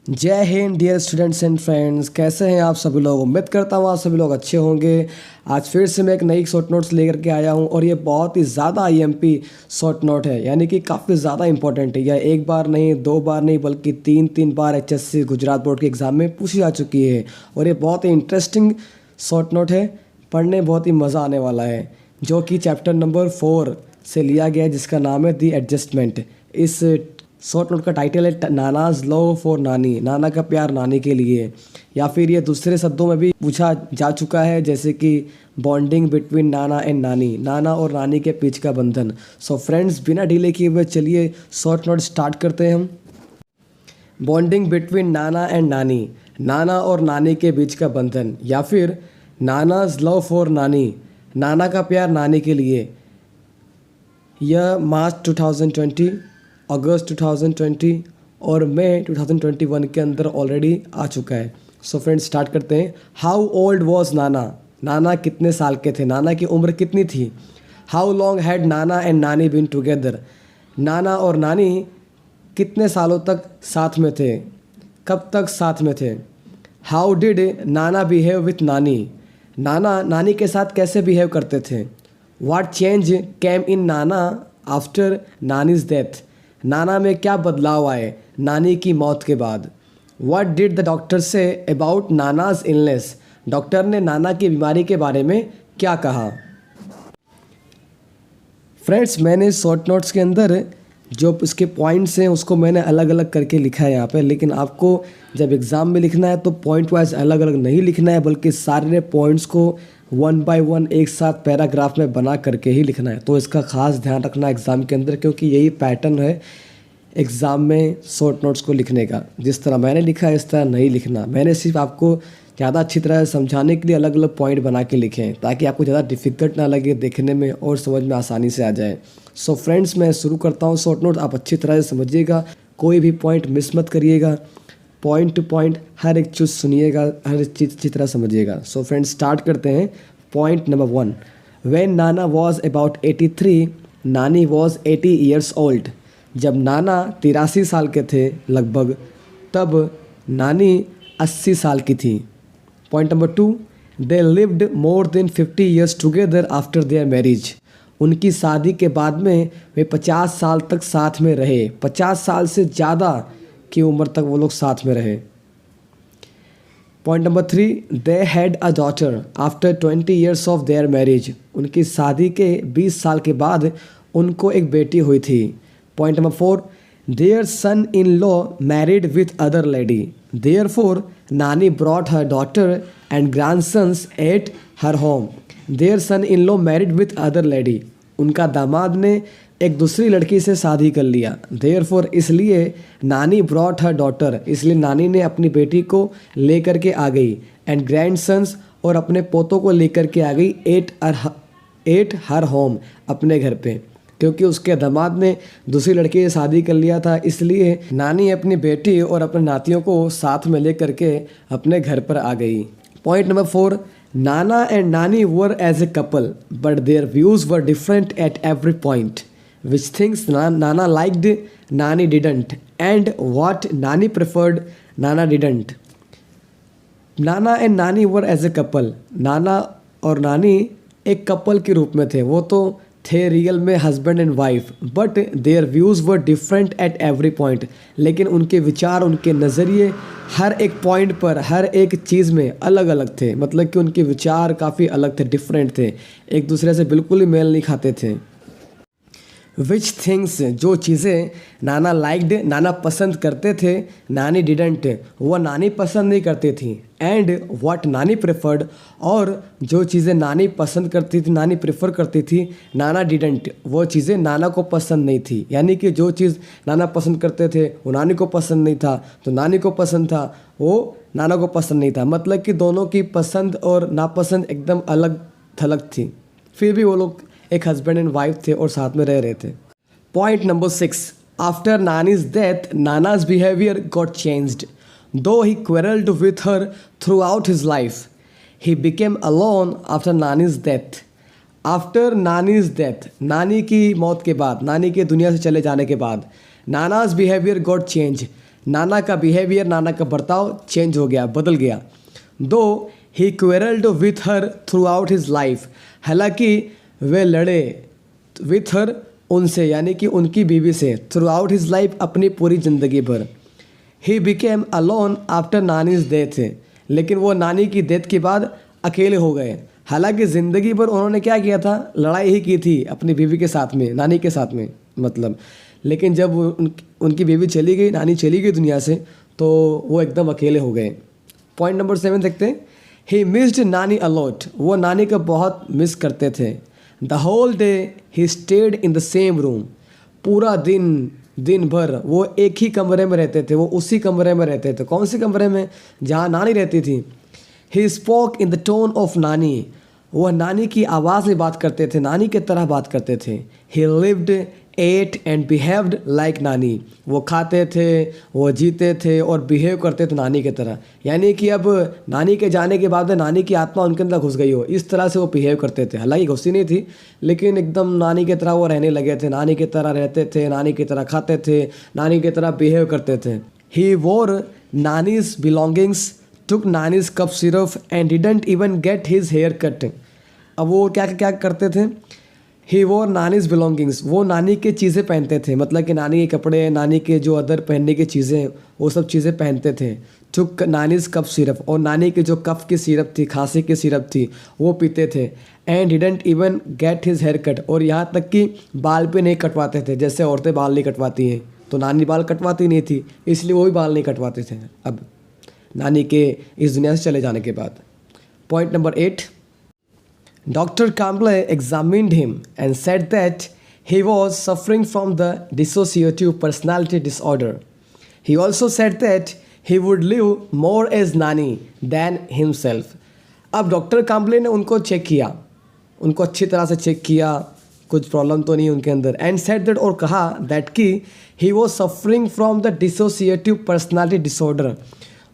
जय हिंद dear students and friends, कैसे हैं आप सभी लोग। उम्मीद करता हूँ आप सभी लोग अच्छे होंगे। आज फिर से मैं एक नई शॉर्ट नोट्स लेकर के आया हूँ और ये बहुत ही ज़्यादा आईएमपी शॉर्ट नोट है, यानी कि काफ़ी ज़्यादा इंपॉर्टेंट है। यह एक बार नहीं, दो बार नहीं, बल्कि तीन बार एचएससी गुजरात बोर्ड के एग्ज़ाम में पूछी जा चुकी है। और ये बहुत ही इंटरेस्टिंग शॉर्ट नोट है, पढ़ने बहुत ही मज़ा आने वाला है, जो कि चैप्टर नंबर 4 से लिया गया है, जिसका नाम है दी एडजस्टमेंट। इस शॉर्ट नोट का टाइटल है नानाज लव फॉर नानी, नाना का प्यार नानी के लिए, या फिर ये दूसरे शब्दों में भी पूछा जा चुका है, जैसे कि बॉन्डिंग बिटवीन नाना एंड नानी, नाना और नानी के बीच का बंधन। सो फ्रेंड्स, बिना डिले किए हुए चलिए शॉर्ट नोट स्टार्ट करते हैं हम। बॉन्डिंग बिटवीन नाना एंड नानी, नाना और नानी के बीच का बंधन, या फिर नानाज लव फॉर नानी, नाना का प्यार नानी के लिए। यह मार्च 2020, अगस्त 2020 और मई 2021 के अंदर ऑलरेडी आ चुका है। सो फ्रेंड्स, स्टार्ट करते हैं। हाउ ओल्ड वॉज नाना, नाना कितने साल के थे, नाना की उम्र कितनी थी। How long had Nana and नानी बीन टुगेदर, नाना और नानी कितने सालों तक साथ में थे, कब तक साथ में थे। How did Nana behave with नानी, नाना नानी के साथ कैसे बिहेव करते थे। What change came in Nana after nani's death, नाना में क्या बदलाव आए नानी की मौत के बाद। व्हाट डिड द डॉक्टर से अबाउट नानाज इलनेस, डॉक्टर ने नाना की बीमारी के बारे में क्या कहा। फ्रेंड्स, मैंने शॉर्ट नोट्स के अंदर जो इसके पॉइंट्स हैं उसको मैंने अलग अलग करके लिखा है यहाँ पे, लेकिन आपको जब एग्ज़ाम में लिखना है तो पॉइंट वाइज अलग अलग नहीं लिखना है, बल्कि सारे पॉइंट्स को 1 बाय 1 एक साथ पैराग्राफ में बना करके ही लिखना है। तो इसका खास ध्यान रखना एग्ज़ाम के अंदर, क्योंकि यही पैटर्न है एग्ज़ाम में शॉर्ट नोट्स को लिखने का। जिस तरह मैंने लिखा है इस तरह नहीं लिखना। मैंने सिर्फ आपको ज़्यादा अच्छी तरह समझाने के लिए अलग अलग पॉइंट बना के लिखे हैं, ताकि आपको ज़्यादा डिफ़िकल्ट ना लगे देखने में और समझ में आसानी से आ जाए। सो फ्रेंड्स, मैं शुरू करता हूँ शॉर्ट नोट। आप अच्छी तरह से समझिएगा, कोई भी पॉइंट मिस मत करिएगा, पॉइंट टू पॉइंट हर एक चीज़ सुनिएगा, हर एक चीज़ अच्छी तरह समझिएगा। सो फ्रेंड्स, स्टार्ट करते हैं। Point number 1, when Nana was about 83, नानी वॉज 80 ईयर्स ओल्ड, जब नाना 83 साल के थे लगभग, तब नानी 80 साल की थी। Point number 2, they lived more than 50 years together after their marriage, उनकी शादी के बाद में वे 50 साल तक साथ में रहे, 50 साल से ज़्यादा की उम्र तक वो लोग साथ में रहे। Point number 3, they had a daughter after 20 years of their marriage, उनकी शादी के 20 साल के बाद उनको एक बेटी हुई थी। Point number 4, their son in law married with other lady, therefore nani brought her daughter and grandsons at her home, their son in law married with other lady, उनका दामाद ने एक दूसरी लड़की से शादी कर लिया। देयरफॉर, इसलिए नानी ब्रॉट हर डॉटर, इसलिए नानी ने अपनी बेटी को लेकर के आ गई, एंड ग्रैंडसन्स, और अपने पोतों को लेकर के आ गई, एट हर होम, अपने घर पे, क्योंकि उसके दामाद ने दूसरी लड़की से शादी कर लिया था, इसलिए नानी अपनी बेटी और अपने नातियों को साथ में लेकर के अपने घर पर आ गई। पॉइंट नंबर 4, नाना एंड नानी were as a couple but their views were different at every point, which things Nana liked, Nani didn't, and what Nani preferred, Nana didn't. Nana and Nani were as a couple. नाना और नानी एक couple के रूप में थे, वो तो थे रियल में husband and wife, but their views were different at every point, लेकिन उनके विचार, उनके नज़रिए हर एक पॉइंट पर, हर एक चीज़ में अलग अलग थे। मतलब कि उनके विचार काफ़ी अलग थे, डिफरेंट थे, एक दूसरे से बिल्कुल ही मेल नहीं खाते थे। विच थिंग्स, जो चीज़ें नाना लाइक्ड, नाना पसंद करते थे, नानी डिडंट, वो नानी पसंद नहीं करती थी। एंड व्हाट नानी प्रेफर्ड, और जो चीज़ें नानी पसंद करती थी, नानी प्रेफर करती थी, नाना डिडंट, वो चीज़ें नाना को पसंद नहीं थी। यानी कि जो चीज़ नाना पसंद करते थे वो नानी को पसंद नहीं था, तो नानी को पसंद था वो नाना को पसंद नहीं था। मतलब कि दोनों की पसंद और नापसंद एकदम अलग थलग थी, फिर भी वो लोग एक हस्बैंड एंड वाइफ थे और साथ में रह रहे थे। Point number 6, after nani's death nana's behaviour got changed, though he quarrelled with her throughout his life, he became alone after nani's death. After nani's death, नानी की मौत के बाद, नानी के दुनिया से चले जाने के बाद, नानाज बिहेवियर गॉट चेंज, नाना का बिहेवियर, नाना का बर्ताव चेंज हो गया, बदल गया। Though he quarrelled with her throughout his life, हालांकि वे लड़े विथ हर, उनसे यानी कि उनकी बीवी से, थ्रू आउट हिज लाइफ, अपनी पूरी ज़िंदगी भर। ही became alone after nani's death, लेकिन वो नानी की डेथ के बाद अकेले हो गए। हालांकि ज़िंदगी भर उन्होंने क्या किया था, लड़ाई ही की थी अपनी बीवी के साथ में, नानी के साथ में मतलब। लेकिन जब उनकी बीवी चली गई, नानी चली गई दुनिया से, तो वो एकदम अकेले हो गए। पॉइंट नंबर 7 देखते हैं। ही मिस्ड नानी अलॉट, वो नानी को बहुत मिस करते थे। The whole day he stayed in the same room, पूरा दिन भर वो एक ही कमरे में रहते थे, वो उसी कमरे में रहते थे। कौन सी कमरे में? जहाँ नानी रहती थी। He spoke in the tone of नानी, वह नानी की आवाज़ में बात करते थे, नानी की तरह बात करते थे। He lived, ate and behaved like नानी, वो खाते थे, वो जीते थे और बिहेव करते थे नानी की तरह। यानी कि अब नानी के जाने के बाद नानी की आत्मा उनके अंदर घुस गई हो, इस तरह से वो बिहेव करते थे। हालांकि घुसी नहीं थी, लेकिन एकदम नानी की तरह वो रहने लगे थे, नानी की तरह रहते थे, नानी की तरह खाते थे, नानी की तरह बिहेव करते थे। ही वोर नानीज बिलोंगिंग्स, टुक नानीज cough syrup and didn't even get his hair cut. अब वो क्या क्या करते थे? ही वोर नानीज बिलोंगिंग्स, वो नानी के चीज़ें पहनते थे, मतलब कि नानी के कपड़े, नानी के जो अदर पहनने की चीज़ें, वो सब चीज़ें पहनते थे। टुक नानीज कप सिरप, और नानी की जो कफ की सिरप थी, खांसी की सिरप थी, वो पीते थे। And didn't even get his hair cut, और यहाँ तक कि बाल पे नहीं कटवाते थे, जैसे औरतें बाल नहीं कटवाती हैं, तो नानी बाल कटवाती नहीं थी, इसलिए वो भी बाल नहीं कटवाते थे अब नानी के इस दुनिया से चले जाने के बाद। Point number 8। Dr. Kamble examined him and said that he was suffering from the dissociative personality disorder. He also said that he would live more as Nani than himself. अब डॉक्टर काम्बले ने उनको चेक किया, उनको अच्छी तरह से check किया, कुछ प्रॉब्लम तो नहीं उनके अंदर। एंड सेड दैट, और कहा दैट कि he was suffering from the dissociative personality disorder,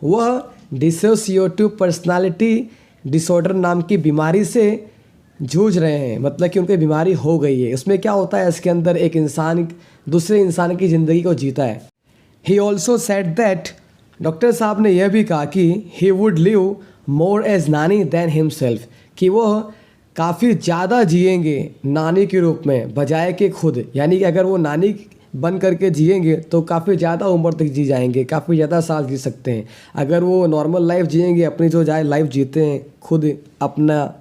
वह डिसोसिएटिव पर्सनालिटी डिसऑर्डर नाम की बीमारी से जूझ रहे हैं, मतलब कि उनको बीमारी हो गई है। उसमें क्या होता है, इसके अंदर एक इंसान दूसरे इंसान की ज़िंदगी को जीता है। He also said that, doctor साहब ने यह भी कहा कि he would live more as नानी दैन हिमसेल्फ, कि वह काफ़ी ज़्यादा जिएंगे नानी के रूप में बजाय के खुद। यानी कि अगर वो नानी बन करके जिएंगे तो काफ़ी ज़्यादा उम्र तक जी जाएंगे, काफ़ी ज़्यादा साल जी सकते हैं। अगर वो नॉर्मल लाइफ जिएंगे, अपनी जो जाए लाइफ जीते हैं, खुद अपना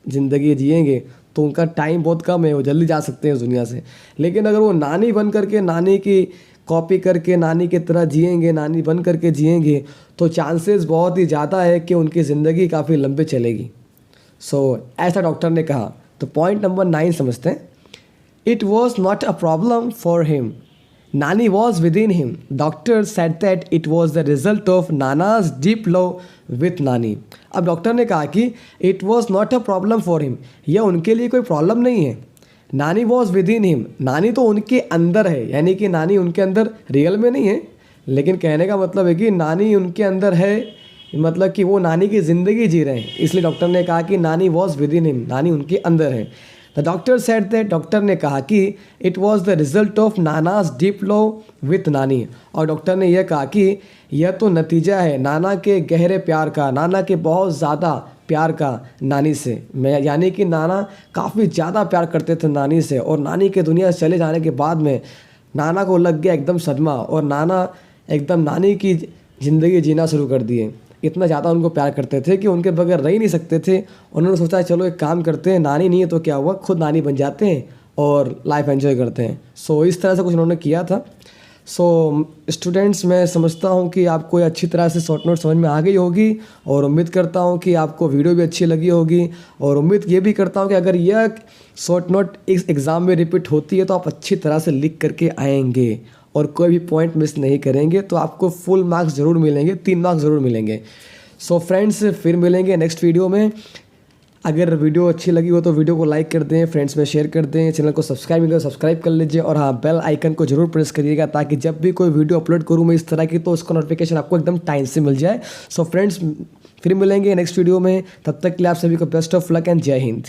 ज़िंदगी जिएंगे, तो उनका टाइम बहुत कम है, वो जल्दी जा सकते हैं इस दुनिया से। लेकिन अगर वो नानी बन करके, नानी की कॉपी करके, नानी की तरह जिएंगे, नानी बन करके जिएंगे, तो चांसेस बहुत ही ज़्यादा है कि उनकी ज़िंदगी काफ़ी लंबे चलेगी। ऐसा डॉक्टर ने कहा। तो पॉइंट नंबर 9 समझते हैं। It was not a problem for him, nani was within him. Doctor said that it was the result of nana's deep love with nani. अब डॉक्टर ने कहा कि it was not a problem for him, यह उनके लिए कोई प्रॉब्लम नहीं है। नानी वॉज विद इन हिम, नानी तो उनके अंदर है, यानी कि नानी उनके अंदर रियल में नहीं है, लेकिन कहने का मतलब है कि नानी उनके अंदर है, मतलब कि वो नानी की ज़िंदगी जी रहे हैं। इसलिए डॉक्टर ने कहा कि नानी वॉज विद इन हिम, नानी उनके अंदर है। The doctor said that, doctor ने कहा कि it was the result of nana's deep love with nani, और डॉक्टर ने यह कहा कि यह तो नतीजा है नाना के गहरे प्यार का, नाना के बहुत ज़्यादा प्यार का नानी से। यानी कि नाना काफ़ी ज़्यादा प्यार करते थे नानी से, और नानी के दुनिया से चले जाने के बाद में नाना को लग गया एकदम सदमा, और नाना एकदम नानी की ज़िंदगी जीना शुरू कर दिए। इतना ज़्यादा उनको प्यार करते थे कि उनके बगैर रह ही नहीं सकते थे। उन्होंने सोचा चलो एक काम करते हैं, नानी नहीं है तो क्या हुआ, खुद नानी बन जाते हैं और लाइफ एंजॉय करते हैं। इस तरह से कुछ उन्होंने किया था। स्टूडेंट्स, मैं समझता हूँ कि आपको ये अच्छी तरह से शॉर्ट नोट समझ में आ गई होगी, और उम्मीद करता हूँ कि आपको वीडियो भी अच्छी लगी होगी, और उम्मीद ये भी करता हूँ कि अगर यह शॉर्ट नोट इस एग्ज़ाम में रिपीट होती है तो आप अच्छी तरह से लिख करके आएंगे और कोई भी पॉइंट मिस नहीं करेंगे, तो आपको फुल मार्क्स ज़रूर मिलेंगे, 3 मार्क्स ज़रूर मिलेंगे। फ्रेंड्स, फिर मिलेंगे नेक्स्ट वीडियो में। अगर वीडियो अच्छी लगी हो तो वीडियो को लाइक कर दें, फ्रेंड्स में शेयर कर दें, चैनल को सब्सक्राइब नहीं करें सब्सक्राइब कर लीजिए, और हाँ, बेल आइकन को जरूर प्रेस करिएगा ताकि जब भी कोई वीडियो अपलोड करूँ मैं इस तरह की, तो उसका नोटिफिकेशन आपको एकदम टाइम से मिल जाए। फ्रेंड्स, फिर मिलेंगे नेक्स्ट वीडियो में, तब तक के लिए आप सभी को बेस्ट ऑफ लक एंड जय हिंद।